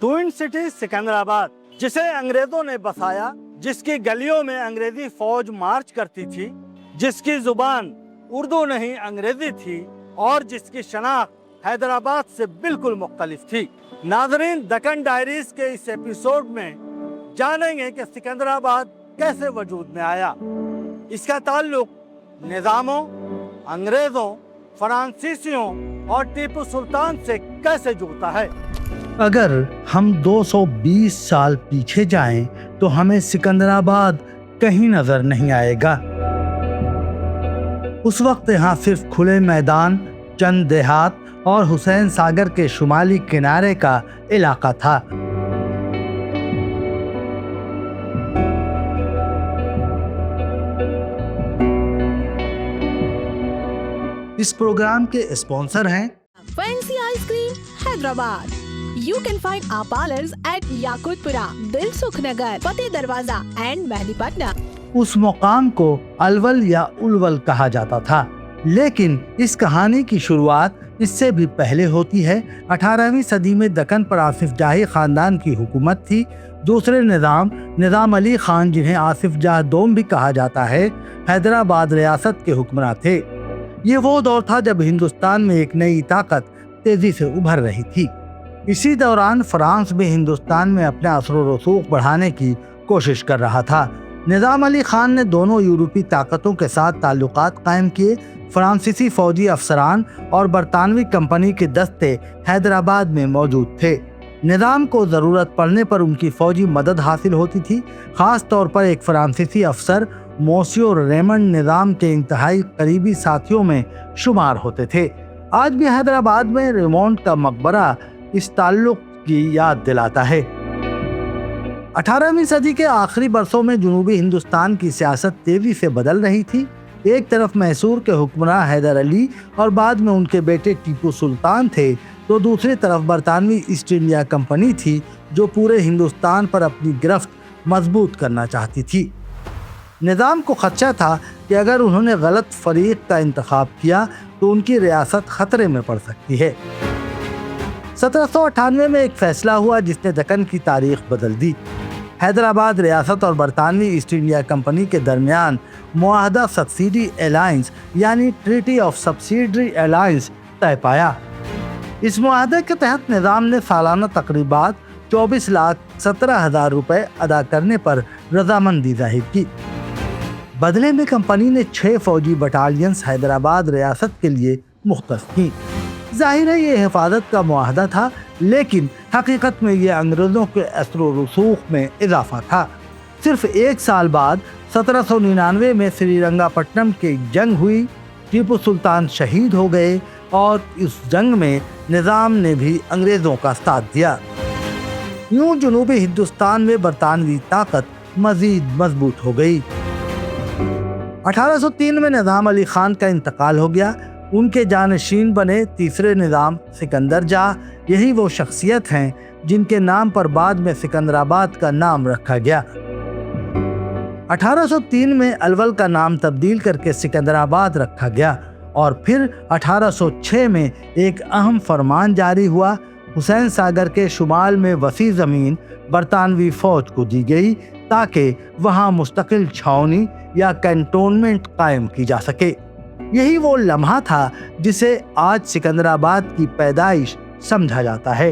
Twin city Secunderabad, जिसे अंग्रेजों ने बसाया, जिसकी गलियों में अंग्रेजी फौज मार्च करती थी, जिसकी जुबान उर्दू नहीं अंग्रेजी थी और जिसकी शनाख्त हैदराबाद से बिल्कुल मुख्तलिफ थी। नाजरीन, दक्कन डायरीज के इस एपिसोड में जानेंगे कि सिकंदराबाद कैसे वजूद में आया। इसका ताल्लुक निज़ामों, अंग्रेजों, फ्रांसीसियों और टीपू सुल्तान से कैसे जुड़ता है। अगर हम 220 साल पीछे जाएं तो हमें सिकंदराबाद कहीं नजर नहीं आएगा। उस वक्त यहाँ सिर्फ खुले मैदान, चंद देहात और हुसैन सागर के शुमाली किनारे का इलाका था। इस प्रोग्राम के स्पॉन्सर हैं Fancy Ice Cream, Hyderabad. You can find our parlors at Yakutpura, Dilsukh Nagar, Fateh Darwaza and Mehdipatna. उस मुकाम को अलवल या उलवल कहा जाता था, लेकिन इस कहानी की शुरुआत इससे भी पहले होती है। 18वीं सदी में दक्कन पर आसिफ जाही खानदान की हुकूमत थी। दूसरे निज़ाम अली खान, जिन्हें आसिफ जाह दोम भी कहा जाता है, हैदराबाद रियासत के हुक्मरान थे। ये वो दौर था जब हिंदुस्तान में एक नई ताकत तेजी से उभर रही थी। इसी दौरान फ्रांस भी हिंदुस्तान में अपना असर व रसूख बढ़ाने की कोशिश कर रहा था। निज़ाम अली खान ने दोनों यूरोपी ताकतों के साथ ताल्लुकात कायम किए। फ्रांसीसी फौजी अफसरान और बरतानवी कंपनी के दस्ते हैदराबाद में मौजूद थे। निज़ाम को ज़रूरत पड़ने पर उनकी फौजी मदद हासिल होती थी। ख़ास तौर पर एक फ्रांसीसी अफसर मोसियो रेमंड निज़ाम के इंतहाई करीबी साथियों में शुमार होते थे। आज भी हैदराबाद में रेमंड का मकबरा इस ताल्लुक की याद दिलाता है। 18वीं सदी के आखिरी बरसों में जनूबी हिंदुस्तान की सियासत तेजी से बदल रही थी। एक तरफ मैसूर के हुक्मरान हैदर अली और बाद में उनके बेटे टीपू सुल्तान थे, तो दूसरी तरफ बरतानवी ईस्ट इंडिया कंपनी थी, जो पूरे हिंदुस्तान पर अपनी गिरफ्त मजबूत करना चाहती थी। निज़ाम को खदशा था कि अगर उन्होंने गलत फरीक का इंतखाब किया तो उनकी रियासत खतरे में पड़ सकती है। 1798 में एक फैसला हुआ जिसने दक्कन की तारीख बदल दी। हैदराबाद रियासत और बरतानवी ईस्ट इंडिया कंपनी के दरमियान मुआहदा सब्सिडी अलायंस यानी ट्रीटी ऑफ सब्सिडरी अलायंस तय पाया। इस मुआहदे के तहत निज़ाम ने सालाना तकरीबात 24,17,000 रुपए अदा करने पर रजामंदी जाहिर की। बदले में कंपनी ने 6 फौजी बटालियंस हैदराबाद रियासत के लिए मुख्तस की। जाहिर है ये हिफाजत का मुआहदा था, लेकिन हकीकत में ये अंग्रेज़ों के असर व रसूख में इजाफा था। सिर्फ एक साल बाद 1799 में श्रीरंगापट्टनम की जंग हुई। टीपू सुल्तान शहीद हो गए और इस जंग में निज़ाम ने भी अंग्रेज़ों का साथ दिया। यूं जनूबी हिंदुस्तान में बरतानवी ताकत मजीद मजबूत हो गई। 1803 में निज़ाम अली खान का इंतकाल हो गया। उनके जानशीन बने तीसरे निज़ाम सिकंदर जाह। यही वो शख्सियत हैं जिनके नाम पर बाद में सिकंदराबाद का नाम रखा गया। 1803 में अलवल का नाम तब्दील करके सिकंदराबाद रखा गया और फिर 1806 में एक अहम फरमान जारी हुआ। हुसैन सागर के शुमाल में वसी ज़मीन बरतानवी फ़ौज को दी गई ताकि वहाँ मुस्तकिल छावनी या कैंटोनमेंट कायम की जा सके। यही वो लम्हा था जिसे आज सिकंदराबाद की पैदाइश समझा जाता है।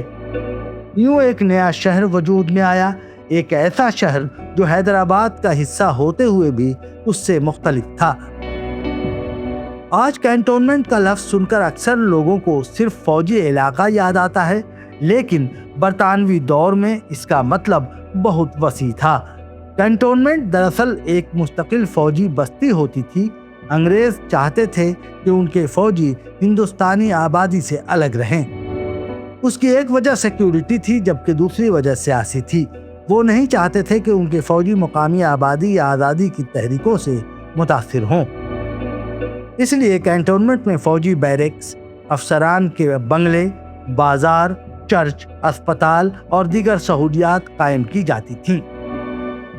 यूं एक नया शहर वजूद में आया, एक ऐसा शहर जो हैदराबाद का हिस्सा होते हुए भी उससे मुख्तलिफ था। आज कैंटोनमेंट का लफ्ज़ सुनकर अक्सर लोगों को सिर्फ फौजी इलाका याद आता है, लेकिन बरतानवी दौर में इसका मतलब बहुत वसी था। कैंटोनमेंट दरअसल एक मुस्तकिल फौजी बस्ती होती थी। अंग्रेज चाहते थे कि उनके फौजी हिंदुस्तानी आबादी से अलग रहें। उसकी एक वजह सिक्योरिटी थी, जबकि दूसरी वजह सियासी थी। वो नहीं चाहते थे कि उनके फौजी मुकामी आबादी या आज़ादी की तहरीकों से मुतासिर हों। इसलिए कैंटोनमेंट में फौजी बैरक्स, अफसरान के बंगले, बाजार, चर्च, अस्पताल और दीगर सहूलियात कायम की जाती थीं।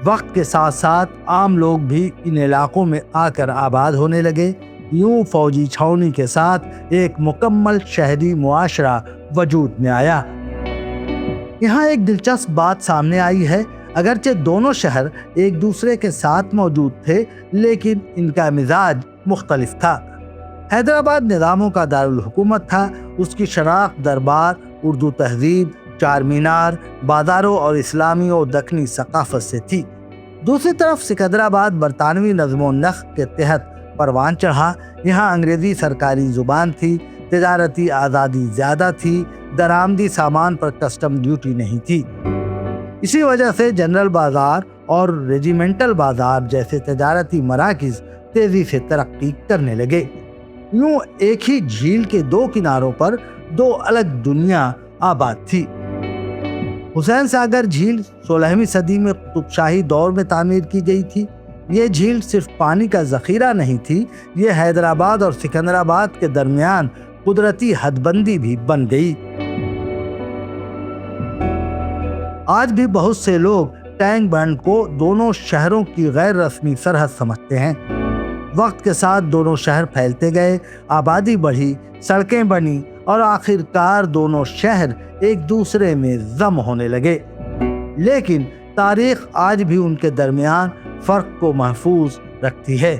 वक्त के साथ साथ आम लोग भी इन इलाकों में आकर आबाद होने लगे। यूं फौजी छावनी के साथ एक मुकम्मल शहरी मुआशरा वजूद में आया। यहाँ एक दिलचस्प बात सामने आई है। अगरचे दोनों शहर एक दूसरे के साथ मौजूद थे, लेकिन इनका मिजाज मुख्तलिफ था। हैदराबाद निज़ामों का दारुल हुकूमत था। उसकी शनाख्त दरबार, उर्दू तहजीब, चार मीनार, बाजारों और इस्लामी और दक्खनी सकाफत से थी। दूसरी तरफ सिकंदराबाद बरतानवी नज़्म व नस्ख के तहत परवान चढ़ा। यहाँ अंग्रेज़ी सरकारी ज़ुबान थी, तिजारती आज़ादी ज़्यादा थी, दरामदी सामान पर कस्टम ड्यूटी नहीं थी। इसी वजह से जनरल बाज़ार और रेजिमेंटल बाज़ार जैसे तिजारती मराकिज़ तेज़ी से तरक्की करने लगे। यूँ एक ही झील के दो किनारों पर दो अलग दुनिया आबाद थी। हुसैन सागर झील 16वीं सदी में कुतुबशाही दौर में तामीर की गई थी। ये झील सिर्फ पानी का ज़ख़ीरा नहीं थी, ये हैदराबाद और सिकंदराबाद के दरमियान कुदरती हदबंदी भी बन गई। आज भी बहुत से लोग टैंक बंड को दोनों शहरों की गैर रस्मी सरहद समझते हैं। वक्त के साथ दोनों शहर फैलते गए, आबादी बढ़ी, सड़कें बनी और आखिरकार दोनों शहर एक दूसरे में जम होने लगे। लेकिन तारीख आज भी उनके दरमियान फ़र्क को महफूज रखती है।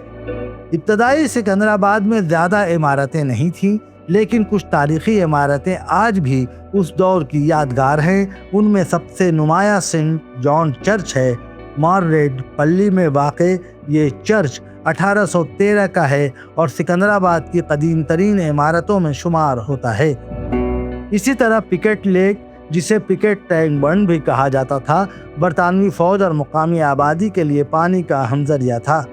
इब्तदाई सिकंदराबाद में ज़्यादा इमारतें नहीं थीं, लेकिन कुछ तारीखी इमारतें आज भी उस दौर की यादगार हैं। उनमें सबसे नुमाया सेंट जॉन चर्च है। माररेड पल्ली में वाक़े ये चर्च 1813 का है और सिकंदराबाद की कदीम तरीन इमारतों में शुमार होता है। इसी तरह पिकेट लेक, जिसे पिकेट टैंक बंड भी कहा जाता था, बरतानवी फौज और मुकामी आबादी के लिए पानी का अहम जरिया था।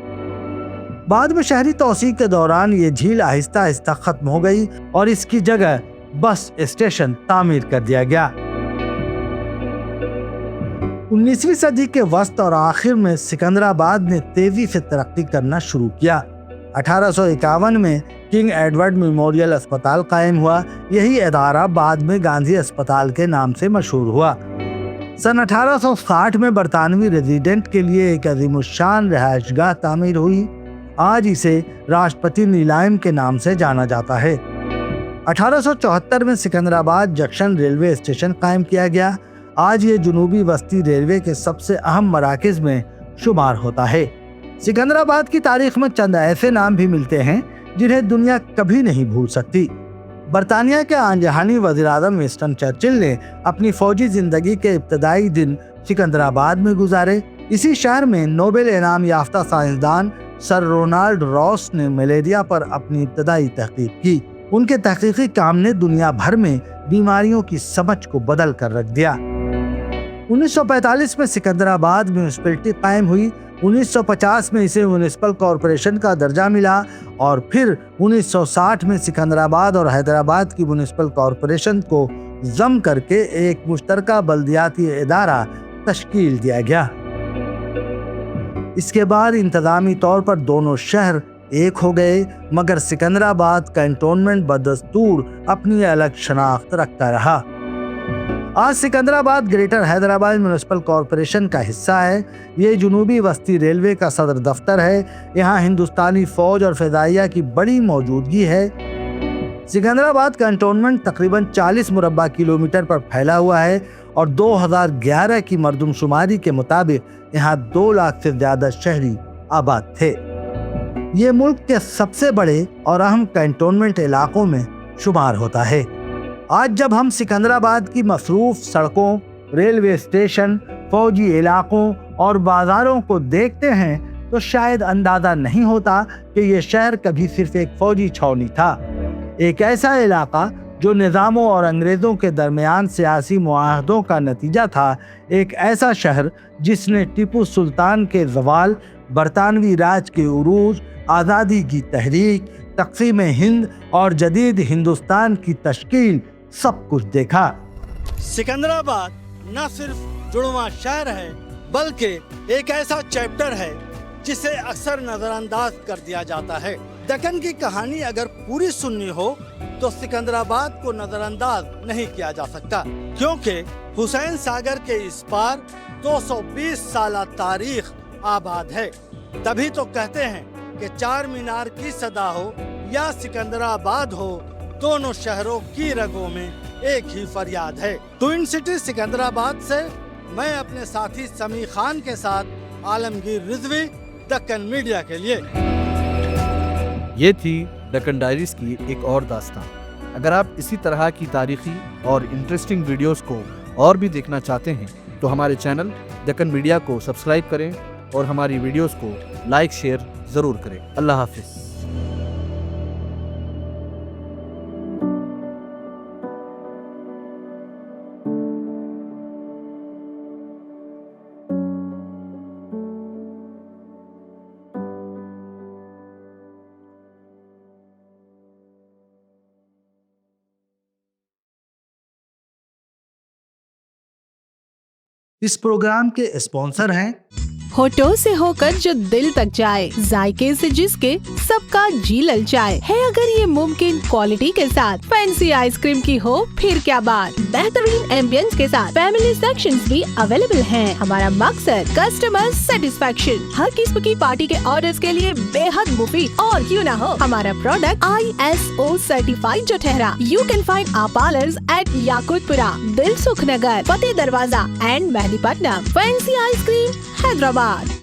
बाद में शहरी तौसीक के दौरान ये झील आहिस्ता आहिस्ता खत्म हो गई और इसकी जगह बस स्टेशन तामीर कर दिया गया। 19वीं सदी के वस्त और आखिर में सिकंदराबाद ने तेजी से तरक्की करना शुरू किया। 1851 में किंग एडवर्ड मेमोरियल अस्पताल कायम हुआ। यही इदारा बाद में गांधी अस्पताल के नाम से मशहूर हुआ। सन 1860 में बरतानवी रेजिडेंट के लिए एक अजीमुशान रिहायशगाह तामीर हुई। आज इसे राष्ट्रपति नीलायम के नाम से जाना जाता है। 1874 में सिकंदराबाद जंक्शन रेलवे स्टेशन कायम किया गया। आज ये जनूबी वस्ती रेलवे के सबसे अहम मराकज़ में शुमार होता है। सिकंदराबाद की तारीख में चंद ऐसे नाम भी मिलते हैं जिन्हें दुनिया कभी नहीं भूल सकती। बरतानिया के आनजहानी वज़ीर-ए-आज़म विंस्टन चर्चिल ने अपनी फौजी जिंदगी के इब्तदाई दिन सिकंदराबाद में गुजारे। इसी शहर में नोबेल इनाम याफ्ता साइंसदान सर रोनाल्ड रॉस ने मलेरिया पर अपनी इब्तदाई तहकीक की। उनके तहकीकी काम ने दुनिया भर में बीमारियों की समझ को बदल कर रख दिया। 1945 में सिकंदराबाद म्यूनिसिपैलिटी कायम हुई। 1950 में इसे म्यूनिसिपल कॉरपोरेशन का दर्जा मिला और फिर 1960 में सिकंदराबाद और हैदराबाद की म्यूनिसिपल कॉरपोरेशन को जम करके एक मुश्तरका बल्दियाती इदारा तश्कील दिया गया। इसके बाद इंतज़ामी तौर पर दोनों शहर एक हो गए, मगर सिकंदराबाद कैंटोनमेंट बदस्तूर अपनी अलग शनाख्त रखता रहा। आज Secunderabad greater Hyderabad municipal corporation का हिस्सा है। ये जनूबी वस्ती रेलवे का सदर दफ्तर है। यहाँ हिंदुस्तानी फौज और फ़िज़ाइया की बड़ी मौजूदगी है। सिकंदराबाद कैंटोनमेंट तकरीबन 40 मुरब्बा किलोमीटर पर फैला हुआ है और 2011 की मरदमशुमारी के मुताबिक यहाँ 2 लाख से ज़्यादा शहरी आबाद थे। ये मुल्क के सबसे बड़े और अहम कैंटोनमेंट इलाकों में शुमार होता है। आज जब हम सिकंदराबाद की मसरूफ सड़कों, रेलवे स्टेशन, फौजी इलाकों और बाज़ारों को देखते हैं तो शायद अंदाज़ा नहीं होता कि ये शहर कभी सिर्फ एक फौजी छावनी था। एक ऐसा इलाका जो निज़ामों और अंग्रेज़ों के दरमियान सियासी मुआहदों का नतीजा था। एक ऐसा शहर जिसने टीपू सुल्तान के ज़वाल, बरतानवी राज के उरूज, आज़ादी की तहरीक, तक़सीम हिंद और जदीद हिंदुस्तान की तश्कील सब कुछ देखा। सिकंदराबाद न सिर्फ जुड़वां शहर है, बल्कि एक ऐसा चैप्टर है जिसे अक्सर नज़रअंदाज कर दिया जाता है। दक्कन की कहानी अगर पूरी सुननी हो तो सिकंदराबाद को नज़रअंदाज नहीं किया जा सकता, क्योंकि हुसैन सागर के इस पार 220 साल तारीख आबाद है। तभी तो कहते हैं कि चार मीनार की सदा हो या सिकंदराबाद हो, दोनों शहरों की रगों में एक ही फरियाद है। ट्विन सिटी सिकंदराबाद से मैं अपने साथी समी खान के साथ आलमगीर रिजवी, दक्कन मीडिया के लिए। ये थी दक्कन डायरीज की एक और दास्तान। अगर आप इसी तरह की तारीखी और इंटरेस्टिंग वीडियोस को और भी देखना चाहते हैं तो हमारे चैनल दक्कन मीडिया को सब्सक्राइब करें और हमारी वीडियोस को लाइक शेयर ज़रूर करें। अल्लाह हाफिज़। इस प्रोग्राम के स्पॉन्सर हैं होठों से होकर जो दिल तक जाए, जायके से जिसके सबका जी ललचाए है। अगर ये मुमकिन क्वालिटी के साथ फैंसी आइसक्रीम की हो फिर क्या बात। बेहतरीन एम्बियंस के साथ फैमिली सेक्शंस भी अवेलेबल हैं। हमारा मकसद कस्टमर सेटिस्फेक्शन। हर किस्म की पार्टी के ऑर्डर्स के लिए बेहद मुफीद और क्यों ना हो हमारा प्रोडक्ट ISO सर्टिफाइड जो ठहरा। You can find our parlours at Yakutpura, Dilsukh Nagar, Fateh Darwaza and Mehdipatnam. Fancy ice cream Hyderabad.